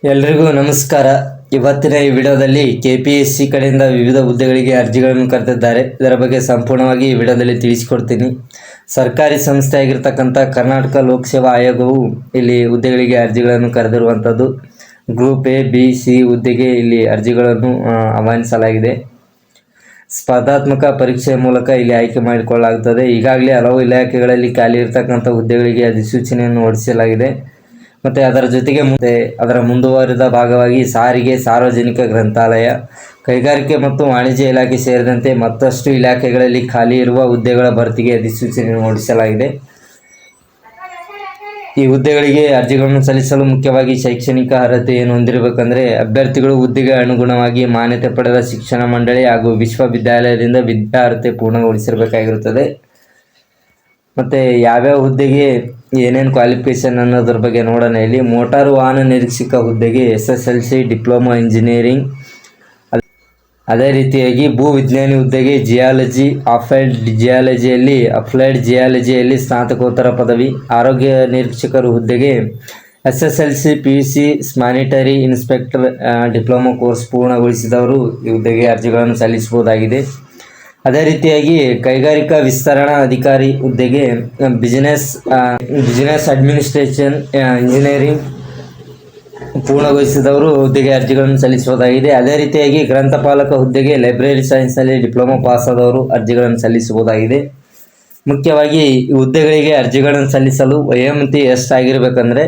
ಎಲ್ರಿಗೂ ನಮಸ್ಕಾರ. ಇವತ್ತಿನ ಈ ವಿಡಿಯೋದಲ್ಲಿ KPSC ಕಡೆಯಿಂದ ವಿವಿಧ ಹುದ್ದೆಗಳಿಗೆ ಅರ್ಜಿಗಳನ್ನು ಕರೆದಿದ್ದಾರೆ. ಇದರ ಬಗ್ಗೆ ಸಂಪೂರ್ಣವಾಗಿ ಈ ವಿಡಿಯೋದಲ್ಲಿ ತಿಳಿಸಿಕೊಡ್ತೀನಿ. ಸರ್ಕಾರಿ ಸಂಸ್ಥೆ ಆಗಿರ್ತಕ್ಕಂಥ ಕರ್ನಾಟಕ ಲೋಕಸೇವಾ ಆಯೋಗವು ಇಲ್ಲಿ ಹುದ್ದೆಗಳಿಗೆ ಅರ್ಜಿಗಳನ್ನು ಕರೆದಿರುವಂಥದ್ದು. ಗ್ರೂಪ್ A, B, C ಹುದ್ದೆಗೆ ಇಲ್ಲಿ ಅರ್ಜಿಗಳನ್ನು ಆಹ್ವಾನಿಸಲಾಗಿದೆ. ಸ್ಪರ್ಧಾತ್ಮಕ ಪರೀಕ್ಷೆಯ ಮೂಲಕ ಇಲ್ಲಿ ಆಯ್ಕೆ ಮಾಡಿಕೊಳ್ಳಲಾಗುತ್ತದೆ. ಈಗಾಗಲೇ ಹಲವು ಇಲಾಖೆಗಳಲ್ಲಿ ಖಾಲಿ ಇರತಕ್ಕಂಥ ಹುದ್ದೆಗಳಿಗೆ ಅಧಿಸೂಚನೆಯನ್ನು ಹೊರಡಿಸಲಾಗಿದೆ. ಮತ್ತು ಅದರ ಜೊತೆಗೆ ಅದರ ಮುಂದುವರಿದ ಭಾಗವಾಗಿ ಸಾರಿಗೆ, ಸಾರ್ವಜನಿಕ ಗ್ರಂಥಾಲಯ, ಕೈಗಾರಿಕೆ ಮತ್ತು ವಾಣಿಜ್ಯ ಇಲಾಖೆ ಸೇರಿದಂತೆ ಮತ್ತಷ್ಟು ಇಲಾಖೆಗಳಲ್ಲಿ ಖಾಲಿ ಇರುವ ಹುದ್ದೆಗಳ ಭರ್ತಿಗೆ ಅಧಿಸೂಚನೆಯನ್ನು ಹೊರಡಿಸಲಾಗಿದೆ. ಈ ಹುದ್ದೆಗಳಿಗೆ ಅರ್ಜಿಗಳನ್ನು ಸಲ್ಲಿಸಲು ಮುಖ್ಯವಾಗಿ ಶೈಕ್ಷಣಿಕ ಅರ್ಹತೆಯನ್ನು ಹೊಂದಿರಬೇಕಂದ್ರೆ ಅಭ್ಯರ್ಥಿಗಳು ಹುದ್ದೆಗೆ ಅನುಗುಣವಾಗಿ ಮಾನ್ಯತೆ ಪಡೆದ ಶಿಕ್ಷಣ ಮಂಡಳಿ ಹಾಗೂ ವಿಶ್ವವಿದ್ಯಾಲಯದಿಂದ ವಿದ್ಯಾರ್ಹತೆ ಪೂರ್ಣಗೊಳಿಸಿರಬೇಕಾಗಿರುತ್ತದೆ. ಮತ್ತು ಯಾವ್ಯಾವ ಹುದ್ದೆಗೆ ಏನೇನು ಕ್ವಾಲಿಫಿಕೇಷನ್ ಅನ್ನೋದ್ರ ಬಗ್ಗೆ ನೋಡೋಣ. ಇಲ್ಲಿ ಮೋಟಾರು ವಾಹನ ನಿರೀಕ್ಷಕ ಹುದ್ದೆಗೆ SSLC, ಡಿಪ್ಲೊಮಾ ಇಂಜಿನಿಯರಿಂಗ್. ಅದೇ ರೀತಿಯಾಗಿ ಭೂ ವಿಜ್ಞಾನಿ ಹುದ್ದೆಗೆ ಜಿಯಾಲಜಿ, ಅಪ್ಲೈಡ್ ಜಿಯಾಲಜಿಯಲ್ಲಿ ಸ್ನಾತಕೋತ್ತರ ಪದವಿ. ಆರೋಗ್ಯ ನಿರೀಕ್ಷಕರು ಹುದ್ದೆಗೆ SSLC, PUC, sanitary inspector, diploma course ಪೂರ್ಣಗೊಳಿಸಿದವರು ಈ ಹುದ್ದೆಗೆ ಅರ್ಜಿಗಳನ್ನು ಸಲ್ಲಿಸಬಹುದಾಗಿದೆ. ಅದೇ ರೀತಿಯಾಗಿ ಕೈಗಾರಿಕಾ ವಿಸ್ತರಣಾ ಅಧಿಕಾರಿ ಹುದ್ದೆಗೆ ಬಿಸಿನೆಸ್ ಅಡ್ಮಿನಿಸ್ಟ್ರೇಷನ್ ಇಂಜಿನಿಯರಿಂಗ್ ಪೂರ್ಣಗೊಳಿಸಿದವರು ಹುದ್ದೆಗೆ ಅರ್ಜಿಗಳನ್ನು ಸಲ್ಲಿಸಬಹುದಾಗಿದೆ. ಅದೇ ರೀತಿಯಾಗಿ ಗ್ರಂಥಪಾಲಕ ಹುದ್ದೆಗೆ ಲೈಬ್ರರಿ ಸೈನ್ಸ್ನಲ್ಲಿ ಡಿಪ್ಲೊಮಾ ಪಾಸ್ ಆದವರು ಅರ್ಜಿಗಳನ್ನು ಸಲ್ಲಿಸಬಹುದಾಗಿದೆ. ಮುಖ್ಯವಾಗಿ ಈ ಹುದ್ದೆಗಳಿಗೆ ಅರ್ಜಿಗಳನ್ನು ಸಲ್ಲಿಸಲು ವಯೋಮಿತಿ ಎಷ್ಟಾಗಿರಬೇಕಂದ್ರೆ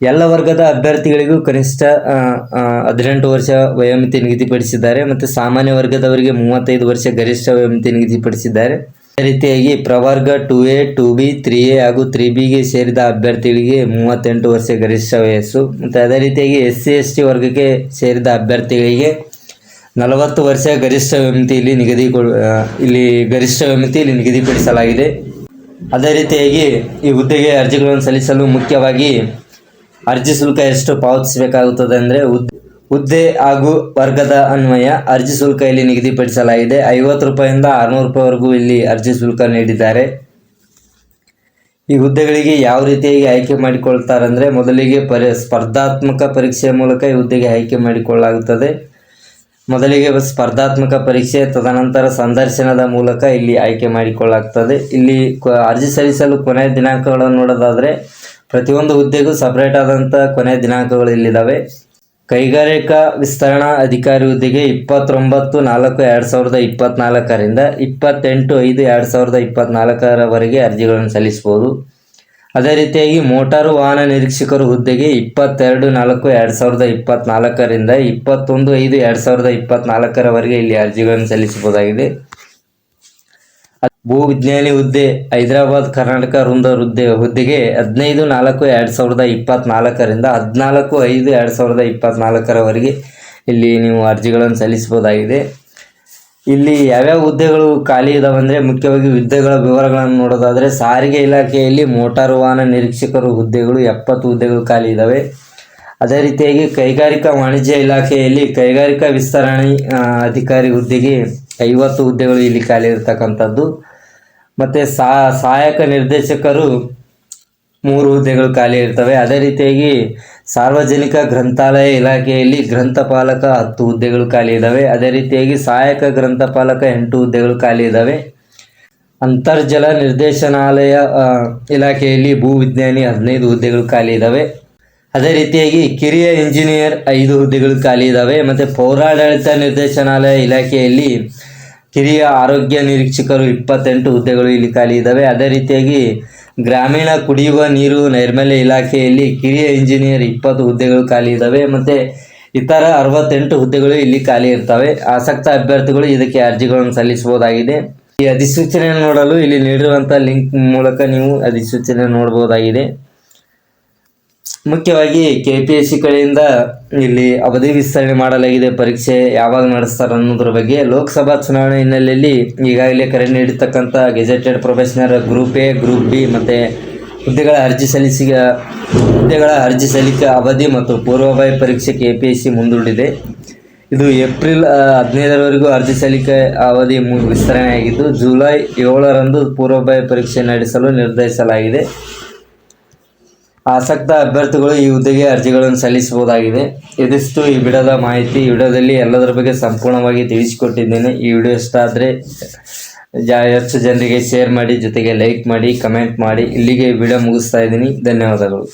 ಎಲ್ಲ ವರ್ಗದ ಅಭ್ಯರ್ಥಿಗಳಿಗೂ ಕನಿಷ್ಠ 18 ವರ್ಷ ವಯೋಮಿತಿ ನಿಗದಿಪಡಿಸಿದ್ದಾರೆ. ಮತ್ತು ಸಾಮಾನ್ಯ ವರ್ಗದವರಿಗೆ 35 ವರ್ಷ ಗರಿಷ್ಠ ವಯೋಮಿತಿ ನಿಗದಿಪಡಿಸಿದ್ದಾರೆ. ಅದೇ ರೀತಿಯಾಗಿ ಪ್ರವರ್ಗ 2A, 2B, 3A ಹಾಗೂ 3Bಗೆ ಸೇರಿದ ಅಭ್ಯರ್ಥಿಗಳಿಗೆ 38 ವರ್ಷ ಗರಿಷ್ಠ ವಯಸ್ಸು. ಮತ್ತು ಅದೇ ರೀತಿಯಾಗಿ SC, ST ವರ್ಗಕ್ಕೆ ಸೇರಿದ ಅಭ್ಯರ್ಥಿಗಳಿಗೆ 40 ವರ್ಷ ಗರಿಷ್ಠ ವಯೋಮಿತಿ ಇಲ್ಲಿ ನಿಗದಿಪಡಿಸಲಾಗಿದೆ. ಅದೇ ರೀತಿಯಾಗಿ ಈ ಹುದ್ದೆಗೆ ಅರ್ಜಿಗಳನ್ನು ಸಲ್ಲಿಸಲು ಮುಖ್ಯವಾಗಿ ಅರ್ಜಿ ಶುಲ್ಕ ಎಷ್ಟು ಪಾವತಿಸಬೇಕಾಗುತ್ತದೆ ಅಂದರೆ ಹುದ್ದೆ ಹಾಗೂ ವರ್ಗದ ಅನ್ವಯ ಅರ್ಜಿ ಶುಲ್ಕ ಇಲ್ಲಿ ನಿಗದಿಪಡಿಸಲಾಗಿದೆ. 50 ರೂಪಾಯಿಂದ 600 ರೂಪಾಯಿವರೆಗೂ ಇಲ್ಲಿ ಅರ್ಜಿ ಶುಲ್ಕ ನೀಡಿದ್ದಾರೆ. ಈ ಹುದ್ದೆಗಳಿಗೆ ಯಾವ ರೀತಿಯಾಗಿ ಆಯ್ಕೆ ಮಾಡಿಕೊಳ್ತಾರಂದರೆ ಮೊದಲಿಗೆ ಸ್ಪರ್ಧಾತ್ಮಕ ಪರೀಕ್ಷೆಯ ಮೂಲಕ ಈ ಹುದ್ದೆಗೆ ಆಯ್ಕೆ ಮಾಡಿಕೊಳ್ಳಲಾಗುತ್ತದೆ. ಮೊದಲಿಗೆ ಸ್ಪರ್ಧಾತ್ಮಕ ಪರೀಕ್ಷೆ, ತದನಂತರ ಸಂದರ್ಶನದ ಮೂಲಕ ಇಲ್ಲಿ ಆಯ್ಕೆ ಮಾಡಿಕೊಳ್ಳಲಾಗ್ತದೆ. ಇಲ್ಲಿ ಅರ್ಜಿ ಸಲ್ಲಿಸಲು ಕೊನೆಯ ದಿನಾಂಕಗಳನ್ನು ನೋಡೋದಾದರೆ ಪ್ರತಿಯೊಂದು ಹುದ್ದೆಗೂ ಸಪರೇಟ್ ಆದಂಥ ಕೊನೆಯ ದಿನಾಂಕಗಳು ಇಲ್ಲಿದ್ದಾವೆ. ಕೈಗಾರಿಕಾ ವಿಸ್ತರಣಾ ಅಧಿಕಾರಿ ಹುದ್ದೆಗೆ 29/4/2024ರಿಂದ 28/5/2024 ಅರ್ಜಿಗಳನ್ನು ಸಲ್ಲಿಸಬಹುದು. ಅದೇ ರೀತಿಯಾಗಿ ಮೋಟಾರು ವಾಹನ ನಿರೀಕ್ಷಕರು ಹುದ್ದೆಗೆ 22/4/2024ರಿಂದ 21/5/2024 ಇಲ್ಲಿ ಅರ್ಜಿಗಳನ್ನು ಸಲ್ಲಿಸಬಹುದಾಗಿದೆ. ಭೂ ವಿಜ್ಞಾನಿ ಹುದ್ದೆ ಹೈದರಾಬಾದ್ ಕರ್ನಾಟಕ ವೃಂದ ಹುದ್ದೆಗೆ 15/4/2024ರಿಂದ 14/5/2024 ಇಲ್ಲಿ ನೀವು ಅರ್ಜಿಗಳನ್ನು ಸಲ್ಲಿಸಬಹುದಾಗಿದೆ. ಇಲ್ಲಿ ಯಾವ್ಯಾವ ಹುದ್ದೆಗಳು ಖಾಲಿ ಇದಾವೆ ಅಂದರೆ ಮುಖ್ಯವಾಗಿ ಹುದ್ದೆಗಳ ವಿವರಗಳನ್ನು ನೋಡೋದಾದರೆ ಸಾರಿಗೆ ಇಲಾಖೆಯಲ್ಲಿ ಮೋಟಾರು ವಾಹನ ನಿರೀಕ್ಷಕರು ಹುದ್ದೆಗಳು 70 ಹುದ್ದೆಗಳು ಖಾಲಿ ಇದ್ದಾವೆ. ಅದೇ ರೀತಿಯಾಗಿ ಕೈಗಾರಿಕಾ ವಾಣಿಜ್ಯ ಇಲಾಖೆಯಲ್ಲಿ ಕೈಗಾರಿಕಾ ವಿಸ್ತರಣೆ ಅಧಿಕಾರಿ ಹುದ್ದೆಗೆ 50 ಹುದ್ದೆಗಳು ಇಲ್ಲಿ ಖಾಲಿ ಇರತಕ್ಕಂಥದ್ದು. ಮತ್ತು ಸಹಾಯಕ ನಿರ್ದೇಶಕರು 3 ಹುದ್ದೆಗಳು ಖಾಲಿ ಇರ್ತವೆ. ಅದೇ ರೀತಿಯಾಗಿ ಸಾರ್ವಜನಿಕ ಗ್ರಂಥಾಲಯ ಇಲಾಖೆಯಲ್ಲಿ ಗ್ರಂಥಪಾಲಕ 10 ಹುದ್ದೆಗಳು ಖಾಲಿ ಇದ್ದಾವೆ. ಅದೇ ರೀತಿಯಾಗಿ ಸಹಾಯಕ ಗ್ರಂಥಪಾಲಕ 8 ಹುದ್ದೆಗಳು ಖಾಲಿ ಇದ್ದಾವೆ. ಅಂತರ್ಜಲ ನಿರ್ದೇಶನಾಲಯ ಇಲಾಖೆಯಲ್ಲಿ ಭೂ ವಿಜ್ಞಾನಿ 15 ಹುದ್ದೆಗಳು ಖಾಲಿ ಇದ್ದಾವೆ. ಅದೇ ರೀತಿಯಾಗಿ ಕಿರಿಯ ಇಂಜಿನಿಯರ್ 5 ಹುದ್ದೆಗಳು ಖಾಲಿ ಇದ್ದಾವೆ. ಮತ್ತು ಪೌರಾಡಳಿತ ನಿರ್ದೇಶನಾಲಯ ಇಲಾಖೆಯಲ್ಲಿ ಕಿರಿಯ ಆರೋಗ್ಯ ನಿರೀಕ್ಷಕರು 28 ಹುದ್ದೆಗಳು ಇಲ್ಲಿ ಖಾಲಿ ಇದ್ದಾವೆ. ಅದೇ ರೀತಿಯಾಗಿ ಗ್ರಾಮೀಣ ಕುಡಿಯುವ ನೀರು ನೈರ್ಮಲ್ಯ ಇಲಾಖೆಯಲ್ಲಿ ಕಿರಿಯ ಇಂಜಿನಿಯರ್ 20 ಹುದ್ದೆಗಳು ಖಾಲಿ ಇದ್ದಾವೆ. ಮತ್ತು ಇತರ 68 ಹುದ್ದೆಗಳು ಇಲ್ಲಿ ಖಾಲಿ ಇರ್ತವೆ. ಆಸಕ್ತ ಅಭ್ಯರ್ಥಿಗಳು ಇದಕ್ಕೆ ಅರ್ಜಿಗಳನ್ನು ಸಲ್ಲಿಸಬಹುದಾಗಿದೆ. ಈ ಅಧಿಸೂಚನೆಯನ್ನು ನೋಡಲು ಇಲ್ಲಿ ನೀಡಿರುವಂಥ ಲಿಂಕ್ ಮೂಲಕ ನೀವು ಅಧಿಸೂಚನೆ ನೋಡಬಹುದಾಗಿದೆ. ಮುಖ್ಯವಾಗಿ KPSC ಕಡೆಯಿಂದ ಇಲ್ಲಿ ಅವಧಿ ವಿಸ್ತರಣೆ ಮಾಡಲಾಗಿದೆ. ಪರೀಕ್ಷೆ ಯಾವಾಗ ನಡೆಸ್ತಾರೆ ಅನ್ನೋದ್ರ ಬಗ್ಗೆ ಲೋಕಸಭಾ ಚುನಾವಣೆ ಹಿನ್ನೆಲೆಯಲ್ಲಿ ಈಗಾಗಲೇ ಕರೆ ನೀಡಿರ್ತಕ್ಕಂಥ gazetted probationer group A, group B ಮತ್ತು ಹುದ್ದೆಗಳ ಅರ್ಜಿ ಸಲ್ಲಿಕೆ ಅವಧಿ ಮತ್ತು ಪೂರ್ವಭಾವಿ ಪರೀಕ್ಷೆ KPSC ಮುಂದೂಡಿದೆ. ಇದು ಏಪ್ರಿಲ್ 15ರವರೆಗೂ ಅರ್ಜಿ ಸಲ್ಲಿಕೆ ಅವಧಿ ವಿಸ್ತರಣೆಯಾಗಿದ್ದು ಜುಲೈ 7ರಂದು ಪೂರ್ವಭಾವಿ ಪರೀಕ್ಷೆ ನಡೆಸಲು ನಿರ್ಧರಿಸಲಾಗಿದೆ. ಆಸಕ್ತ ಅಭ್ಯರ್ಥಿಗಳು ಈ ಹುದ್ದೆಗೆ ಅರ್ಜಿಗಳನ್ನು ಸಲ್ಲಿಸಬಹುದಾಗಿದೆ. ಇದಿಷ್ಟು ಈ ವಿಡಿಯೋದ ಮಾಹಿತಿ. ಈ ವಿಡಿಯೋದಲ್ಲಿ ಎಲ್ಲದರ ಬಗ್ಗೆ ಸಂಪೂರ್ಣವಾಗಿ ತಿಳಿಸಿಕೊಟ್ಟಿದ್ದೇನೆ. ಈ ವಿಡಿಯೋ ಇಷ್ಟ ಆದರೆ ಹೆಚ್ಚು ಜನರಿಗೆ ಶೇರ್ ಮಾಡಿ, ಜೊತೆಗೆ ಲೈಕ್ ಮಾಡಿ, ಕಮೆಂಟ್ ಮಾಡಿ. ಇಲ್ಲಿಗೆ ವಿಡಿಯೋ ಮುಗಿಸ್ತಾ ಇದ್ದೀನಿ. ಧನ್ಯವಾದಗಳು.